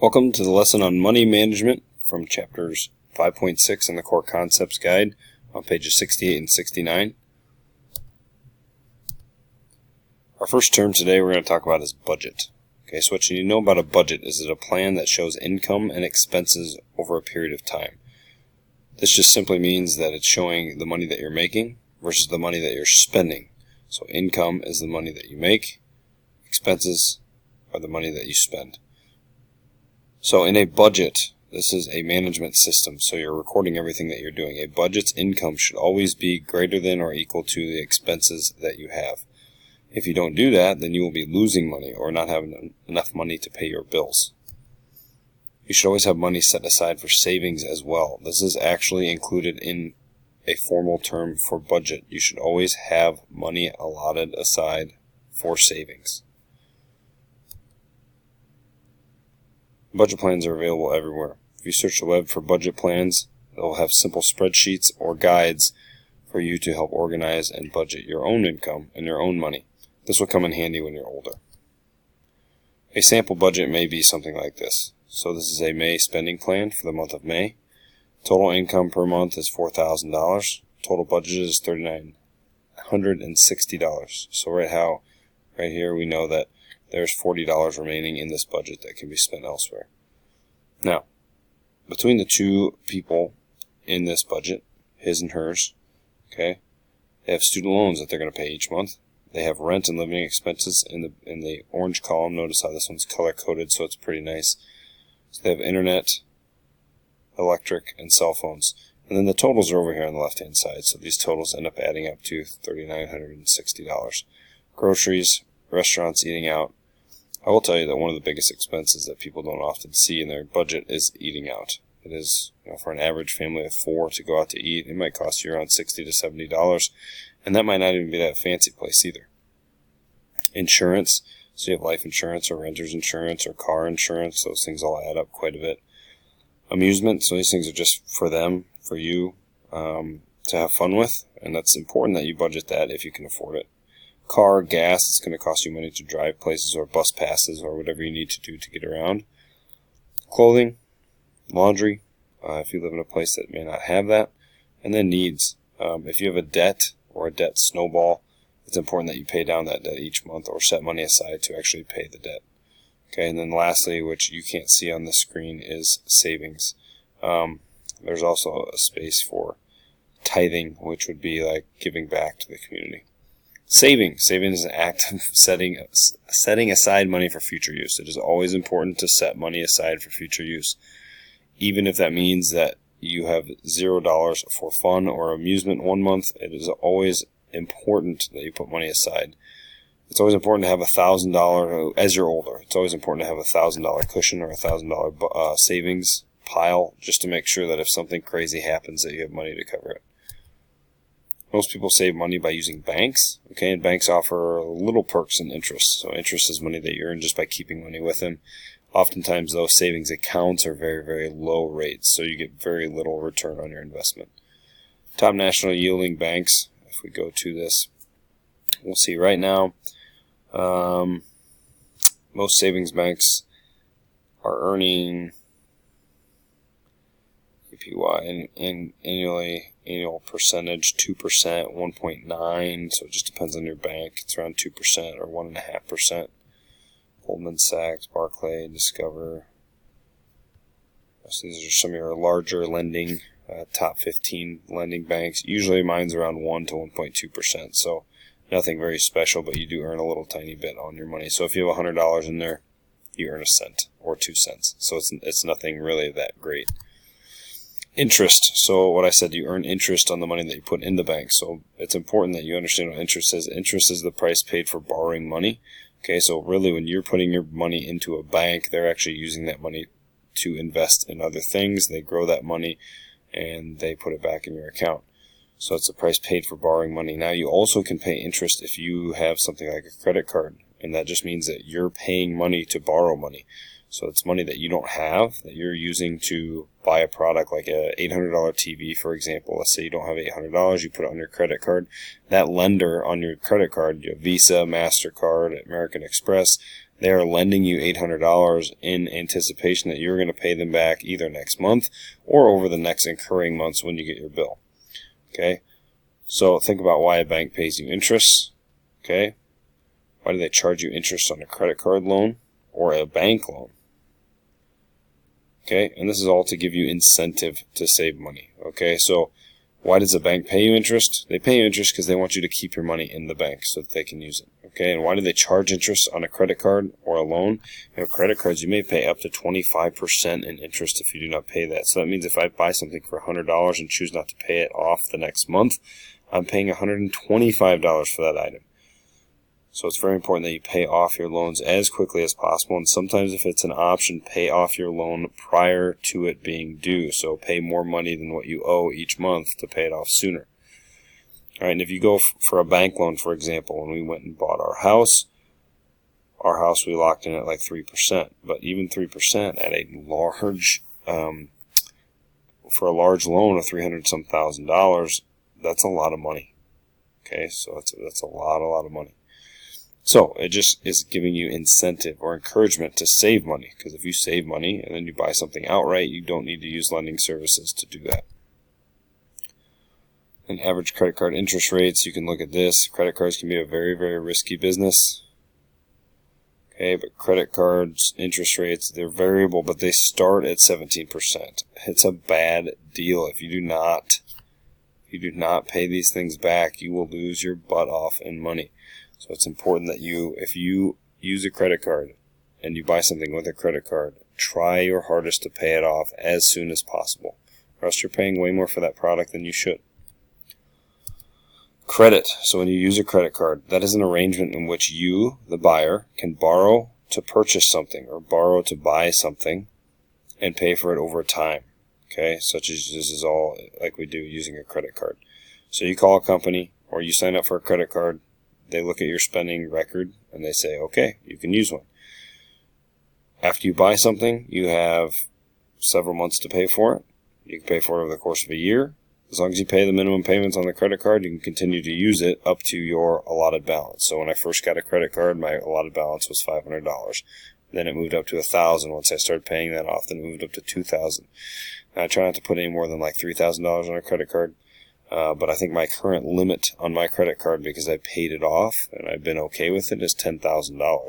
Welcome to the lesson on money management from chapters 5.6 in the Core Concepts Guide on pages 68 and 69. Our first term today we're going to talk about is budget. Okay, so what you need to know about a budget is that a plan that shows income and expenses over a period of time. This just simply means that it's showing the money that you're making versus the money that you're spending. So income is the money that you make, expenses are the money that you spend. So in a budget, this is a management system, so you're recording everything that you're doing. A budget's income should always be greater than or equal to the expenses that you have. If you don't do that, then you will be losing money or not having enough money to pay your bills. You should always have money set aside for savings as well. This is actually included in a formal term for budget. You should always have money allotted aside for savings. Budget plans are available everywhere. If you search the web for budget plans, they'll have simple spreadsheets or guides for you to help organize and budget your own income and your own money. This will come in handy when you're older. A sample budget may be something like this. So this is a May spending plan for the month of May. Total income per month is $4,000. Total budget is $3,960. So right here we know that there's $40 remaining in this budget that can be spent elsewhere. Now, between the two people in this budget, his and hers, okay, they have student loans that they're going to pay each month. They have rent and living expenses in the orange column. Notice how this one's color-coded, so it's pretty nice. So they have internet, electric, and cell phones. And then the totals are over here on the left-hand side, so these totals end up adding up to $3,960. Groceries, restaurants, eating out. I will tell you that one of the biggest expenses that people don't often see in their budget is eating out. It is, for an average family of 4 to go out to eat, it might cost you around $60 to $70, and that might not even be that fancy place either. Insurance, so you have life insurance or renter's insurance or car insurance, those things all add up quite a bit. Amusement, so these things are just for them, for you, to have fun with, and that's important that you budget that if you can afford it. Car, gas, it's going to cost you money to drive places, or bus passes, or whatever you need to do to get around. Clothing, laundry, if you live in a place that may not have that. And then needs. If you have a debt or a debt snowball, it's important that you pay down that debt each month or set money aside to actually pay the debt. Okay, and then lastly, which you can't see on the screen, is savings. There's also a space for tithing, which would be like giving back to the community. Saving is an act of setting aside money for future use. It is always important to set money aside for future use, even if that means that you have $0 for fun or amusement one month. It is always important that you put money aside. It's always important to have $1,000 as you're older. It's always important to have $1,000 cushion or $1,000 savings pile, just to make sure that if something crazy happens, that you have money to cover it. Most people save money by using banks, okay, and banks offer little perks and interest. So interest is money that you earn just by keeping money with them. Oftentimes, those savings accounts are very, very low rates, so you get very little return on your investment. Top national yielding banks, if we go to this, we'll see right now, most savings banks are earning APY and annual percentage 2%, 1.9, so it just depends on your bank. It's around 2% or 1.5%. Goldman Sachs, Barclays, Discover. So these are some of your larger lending, top 15 lending banks. Usually mine's around 1 to 1.2%, so nothing very special, but you do earn a little tiny bit on your money. So if you have $100 in there, you earn a cent or 2 cents. So it's nothing really that great. Interest. So what I said, you earn interest on the money that you put in the bank. So it's important that you understand what interest is. Interest is the price paid for borrowing money. Okay, so really when you're putting your money into a bank, they're actually using that money to invest in other things. They grow that money and they put it back in your account. So it's the price paid for borrowing money. Now you also can pay interest if you have something like a credit card, and that just means that you're paying money to borrow money. So it's money that you don't have that you're using to buy a product, like a $800 TV, for example. Let's say you don't have $800, you put it on your credit card. That lender on your credit card, you have Visa, MasterCard, American Express, They are lending you $800 in anticipation that you're going to pay them back either next month or over the next incurring months when you get your bill. Okay? So think about why a bank pays you interest. Okay? Why do they charge you interest on a credit card loan or a bank loan? Okay? And this is all to give you incentive to save money. Okay? So why does a bank pay you interest? They pay you interest because they want you to keep your money in the bank so that they can use it. Okay, and why do they charge interest on a credit card or a loan? You know, credit cards, you may pay up to 25% in interest if you do not pay that. So that means if I buy something for $100 and choose not to pay it off the next month, I'm paying $125 for that item. So it's very important that you pay off your loans as quickly as possible. And sometimes if it's an option, pay off your loan prior to it being due. So pay more money than what you owe each month to pay it off sooner. All right, and if you go for a bank loan, for example, when we went and bought our house we locked in at like 3%. But even 3% at a large, for a large loan of $300-some thousand, that's a lot of money. Okay, so that's a lot of money. So it just is giving you incentive or encouragement to save money, because if you save money and then you buy something outright, you don't need to use lending services to do that. And average credit card interest rates, you can look at this. Credit cards can be a very, very risky business. Okay, but credit cards, interest rates, they're variable, but they start at 17%. It's a bad deal. If you do not pay these things back, you will lose your butt off in money. So it's important that if you use a credit card and you buy something with a credit card, try your hardest to pay it off as soon as possible, or else you're paying way more for that product than you should. Credit. So when you use a credit card, that is an arrangement in which you, the buyer, can borrow to purchase something or borrow to buy something and pay for it over time. Okay, such as this is all like we do using a credit card. So you call a company or you sign up for a credit card. They look at your spending record and they say, okay, you can use one. After you buy something, you have several months to pay for it. You can pay for it over the course of a year. As long as you pay the minimum payments on the credit card, you can continue to use it up to your allotted balance. So when I first got a credit card, my allotted balance was $500. Then it moved up to $1,000. Once I started paying that off, then it moved up to $2,000. I try not to put any more than like $3,000 on a credit card. But I think my current limit on my credit card, because I paid it off and I've been okay with it, is $10,000.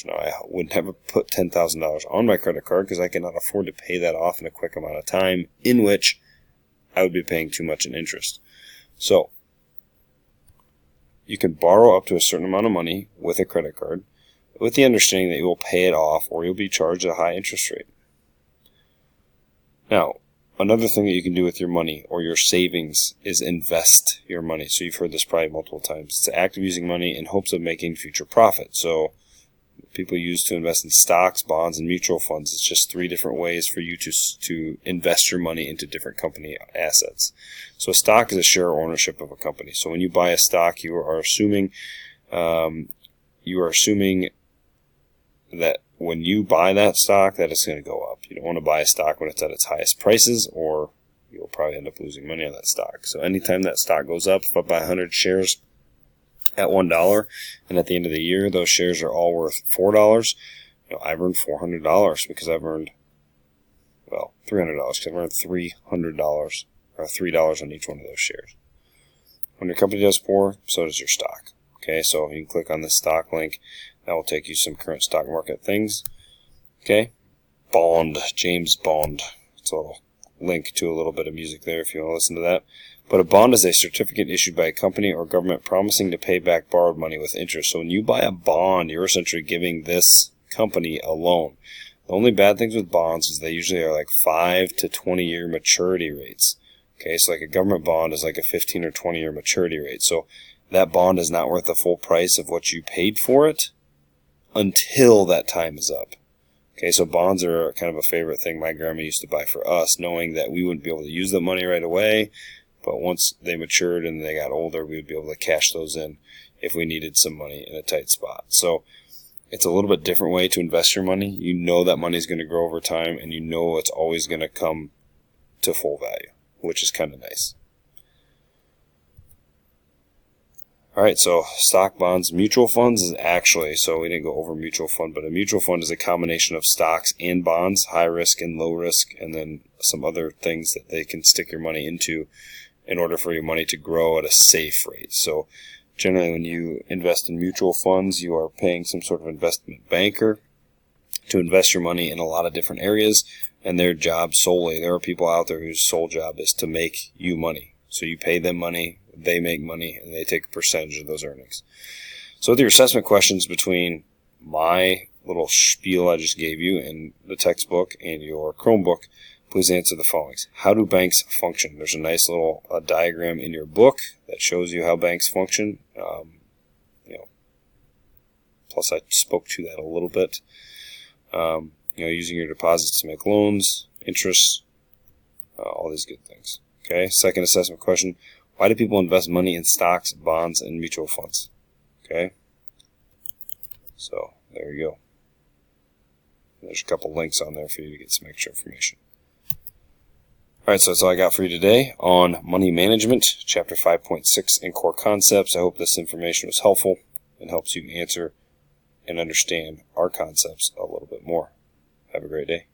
Now, I would never put $10,000 on my credit card because I cannot afford to pay that off in a quick amount of time, in which I would be paying too much in interest. So, you can borrow up to a certain amount of money with a credit card, with the understanding that you will pay it off or you'll be charged a high interest rate. Now, another thing that you can do with your money or your savings is invest your money. So you've heard this probably multiple times. It's the act of using money in hopes of making future profit. So people use to invest in stocks, bonds, and mutual funds. It's just 3 different ways for you to invest your money into different company assets. So a stock is a share ownership of a company. So when you buy a stock, you are assuming that when you buy that stock, that it's going to go up. You don't want to buy a stock when it's at its highest prices, or you'll probably end up losing money on that stock. So anytime that stock goes up, if I buy 100 shares at $1, and at the end of the year, those shares are all worth $4, I've earned $400 because I've earned, $300 because I've earned $300 or $3 on each one of those shares. When your company does poor, so does your stock. Okay, so you can click on the stock link. That will take you some current stock market things. Okay, Bond, James Bond. It's a little link to a little bit of music there if you want to listen to that. But a bond is a certificate issued by a company or government promising to pay back borrowed money with interest. So when you buy a bond, you're essentially giving this company a loan. The only bad things with bonds is they usually are like 5 to 20-year maturity rates. Okay, so like a government bond is like a 15 or 20-year maturity rate. So that bond is not worth the full price of what you paid for it until that time is up. Okay, so bonds are kind of a favorite thing my grandma used to buy for us, knowing that we wouldn't be able to use the money right away, but once they matured and they got older, we would be able to cash those in if we needed some money in a tight spot. So it's a little bit different way to invest your money. You know that money is going to grow over time, and you know it's always going to come to full value, which is kind of nice. All right, so stock, bonds, mutual funds is actually, so we didn't go over mutual fund, but a mutual fund is a combination of stocks and bonds, high risk and low risk, and then some other things that they can stick your money into in order for your money to grow at a safe rate. So generally when you invest in mutual funds, you are paying some sort of investment banker to invest your money in a lot of different areas, and their job solely, there are people out there whose sole job is to make you money. So you pay them money, they make money, and they take a percentage of those earnings. So with your assessment questions between my little spiel I just gave you in the textbook and your Chromebook, please answer the following. How do banks function? There's a nice little diagram in your book that shows you how banks function. Plus I spoke to that a little bit. Using your deposits to make loans, interest, all these good things. Okay. Second assessment question. Why do people invest money in stocks, bonds, and mutual funds? Okay. So there you go. There's a couple links on there for you to get some extra information. All right, so that's all I got for you today on money management, chapter 5.6 in core concepts. I hope this information was helpful and helps you answer and understand our concepts a little bit more. Have a great day.